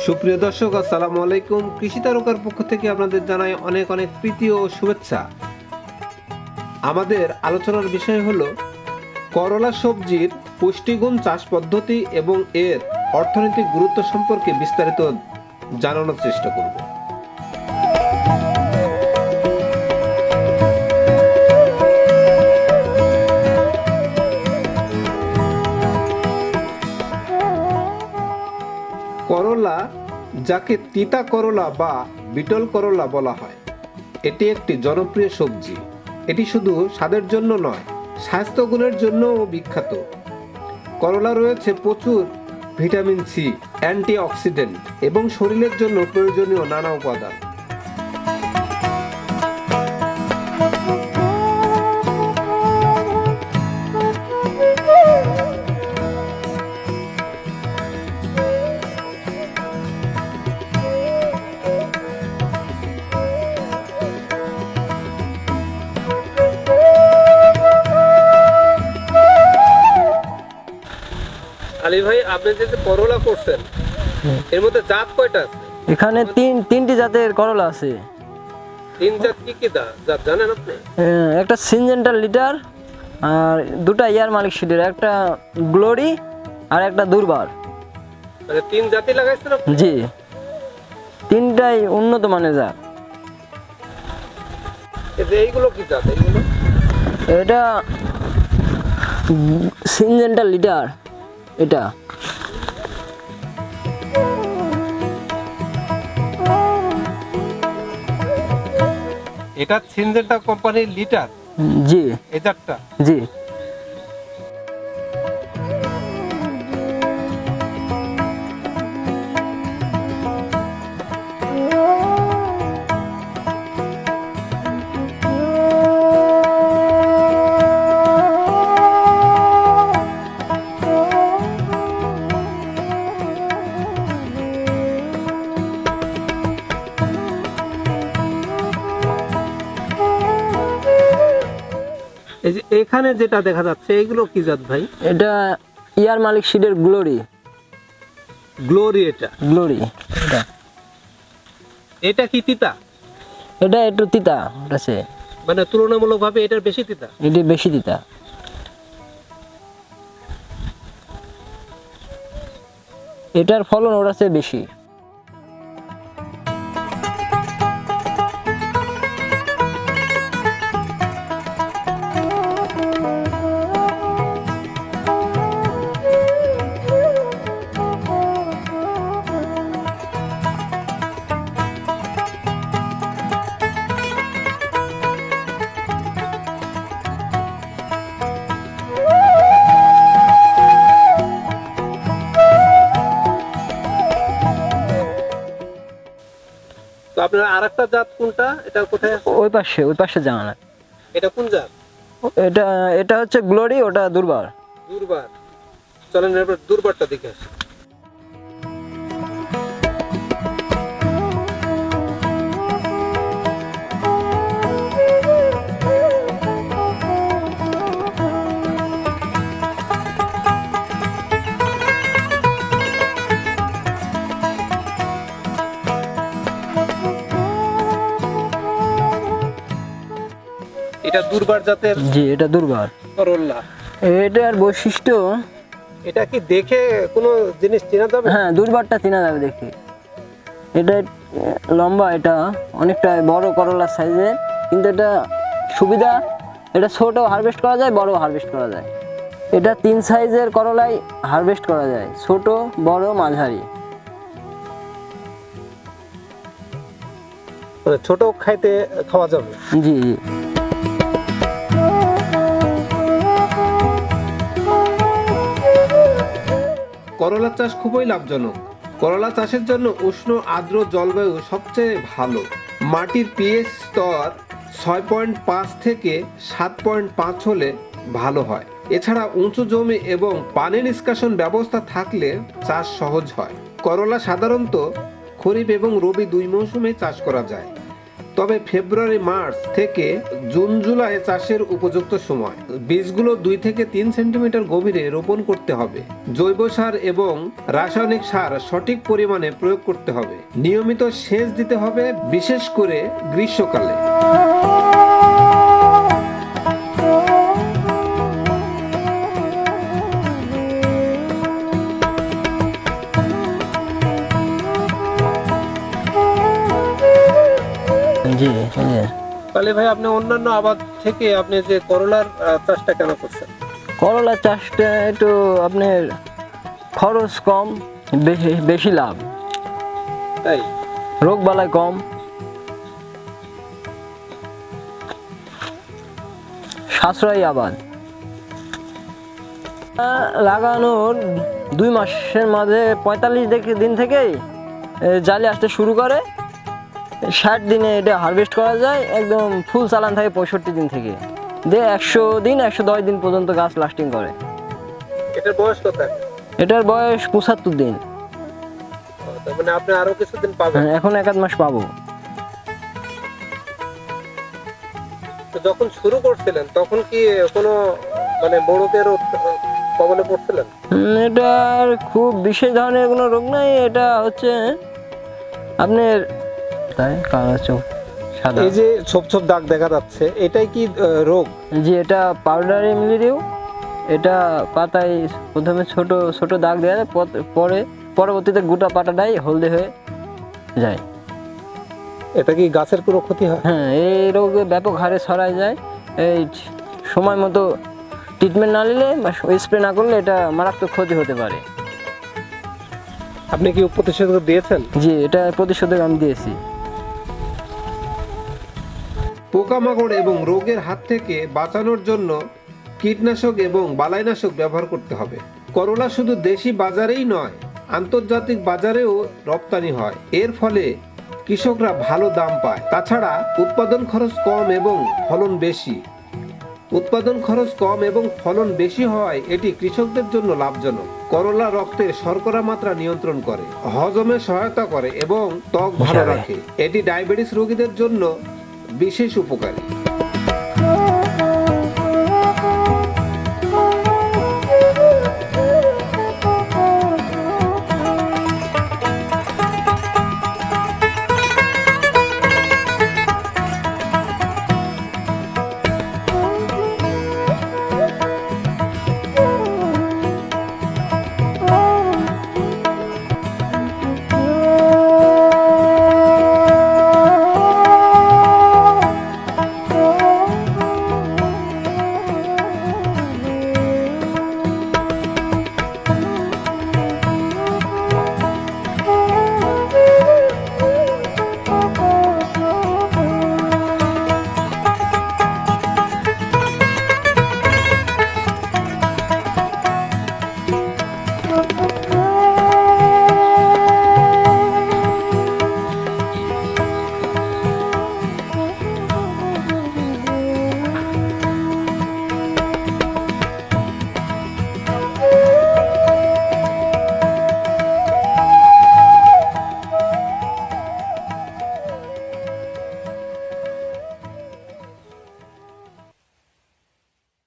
সুপ্রিয় দর্শক, আসসালামু আলাইকুম। কৃষি তারকার পক্ষ থেকে আপনাদের জানাই অনেক অনেক প্রীতি ও শুভেচ্ছা। আমাদের আলোচনার বিষয় হলো করলা সবজির পুষ্টিগুণ, চাষ পদ্ধতি এবং এর অর্থনৈতিক গুরুত্ব সম্পর্কে বিস্তারিত জানানোর চেষ্টা করব। করলা, যাকে তিতা করলা বা বিটল করলা বলা হয়, এটি একটি জনপ্রিয় সবজি। এটি শুধু স্বাদের জন্য নয়, স্বাস্থ্য গুণের জন্যও বিখ্যাত। করলা রয়েছে প্রচুর ভিটামিন সি, অ্যান্টিঅক্সিডেন্ট এবং শরীরের জন্য প্রয়োজনীয় নানা উপাদান। আলী ভাই, আপনি যে করলা করছেন, এর মধ্যে জাত কয়টা আছে? এখানে তিনটি জাতের করলা আছে। তিন জাত কি কি জাত জানেন আপনি? একটা সিনজেন্টাল লিটার, আর দুটা ইয়ার মালিক সিডের, একটা গ্লোরি আর একটা দুর্বার। মানে তিন জাতি লাগাইছেন আপনি? জি, তিনটাই উন্নত মানের জাত। এইগুলো কি জাত? এইগুলো এটা সিনজেন্টাল লিটার। এটা এটা সিনজেন্টা কোম্পানির লিটার। জি, এই জাতটা। জি। এই যে এখানে যেটা দেখা যাচ্ছে, এগুলো কি জাত ভাই? এটা ইয়ার মালিক সিডের গ্লোরি। গ্লোরি। এটা গ্লোরি। এটা কি তিতা? এটা একটু তিতা আছে, মানে তুলনামূলকভাবে এটার বেশি তিতা। এটি বেশি তিতা। এটার ফলন ওর আছে বেশি। তো আপনার আরেকটা জাত কোনটা? এটা কোথায় আছে? ওই পাশে জানা না। এটা কোন জাত? এটা এটা হচ্ছে গ্লোরি, ওটা দুর্বার। দুর্বার। চলেন এবার দুর্বারটা দেখে আসি। এটা দুর্বার জাতের। জি, এটা দুর্বার করলা। এটার বৈশিষ্ট্য, এটা কি দেখে কোনো জিনিস চেনা যাবে? হ্যাঁ, দুর্বারটা চেনা যাবে দেখে। এটা লম্বা, এটা অনেকটা বড় করলার সাইজের, কিন্তু এটা সুবিধা, এটা ছোট হারভেস্ট করা যায়, বড় হারভেস্ট করা যায়। এটা 3 সাইজের করলাই হারভেস্ট করা যায়, ছোট, বড়, মাঝারি। মানে ছোট খাওয়া যাবে। জি, জি। করলা চাষ খুবই লাভজনক। করলা চাষের জন্য উষ্ণ আর্দ্র জলবায়ু সবচেয়ে ভালো। মাটির পিএইচ স্তর 6.5 থেকে 7.5 হলে ভালো হয়। এছাড়া উঁচু জমি এবং পানি নিষ্কাশন ব্যবস্থা থাকলে চাষ সহজ হয়। করলা সাধারণত খরিফ এবং রবি 2 মৌসুমে চাষ করা যায়। তবে ফেব্রুয়ারি মার্চ থেকে জুন জুলাই চাষের উপযুক্ত সময়। বীজগুলো 2 থেকে 3 সেন্টিমিটার গভীরে রোপণ করতে হবে। জৈব সার এবং রাসায়নিক সার সঠিক পরিমাণে প্রয়োগ করতে হবে। নিয়মিত সেচ দিতে হবে, বিশেষ করে গ্রীষ্মকালে। জি জি। তাহলে ভাই, আপনি অন্যান্য আবাদ থেকে আপনি যে করলার চাষটা কেন করছেন? করলা চাষটা একটু আপনার খরচ কম, বেশি বেশি লাভ, তাই রোগ বালাই কম, সাশ্রয়ী আবাদ। লাগানোর 2 মাসের মাঝে 45 দিন থেকেই জালি আসতে শুরু করে। 60 দিনে এটা হারভেস্ট করা যায়, একদম ফুল চালান থাকে 65 দিন থেকে। 100 দিন 110 দিন পর্যন্ত গাছ লাস্টিং করে। এটার বয়স কত? এটার বয়স 75 দিন। তার মানে আপনি আরো কিছুদিন পাবেন। হ্যাঁ, এখন 1 মাস পাবো। তো যখন শুরু করছিলেন তখন কি কোনো মানে মোড়কের কবলে পড়ছিলেন? এটার খুব বিশেষ ধরনের কোনো রোগ নাই। এটা হচ্ছে আপনার তাই কালো চোখ সাদা। এই যে ছোপ ছোপ দাগ দেখা যাচ্ছে, এটাই কি রোগ? জি, এটা পাউডারি মিলিরিউ। এটা পাতায় প্রথমে ছোট ছোট দাগ দেওয়া যায়, পরে পরবর্তীতে গোটা পাতাটাই হলদে হয়ে যায়। এটা কি গাছের কোনো ক্ষতি হয়? হ্যাঁ, এই রোগ ব্যাপক হারে ছড়ায় যায়। এই সময় মতো ট্রিটমেন্ট না নিলে বা স্প্রে না করলে এটা মারাত্মক ক্ষতি হতে পারে। আপনি কি প্রতিষেধক দিয়েছেন? জি, এটা প্রতিষেধক আমি দিয়েছি। পোকামাকড় এবং রোগের হাত থেকে বাঁচানোর জন্য কীটনাশক এবং বালাইনাশক ব্যবহার করতে হবে। করলা শুধু দেশি বাজারেই নয়, আন্তর্জাতিক বাজারেও রপ্তানি হয়। এর ফলে কৃষকরা ভালো দাম পায়। তাছাড়া উৎপাদন খরচ কম এবং ফলন বেশি। হওয়ায় এটি কৃষকদের জন্য লাভজনক। করলা রক্তে শর্করা মাত্রা নিয়ন্ত্রণ করে, হজমে সহায়তা করে এবং ত্বক ভালো রাখে। এটি ডায়াবেটিস রোগীদের জন্য বিশেষ উপকারী।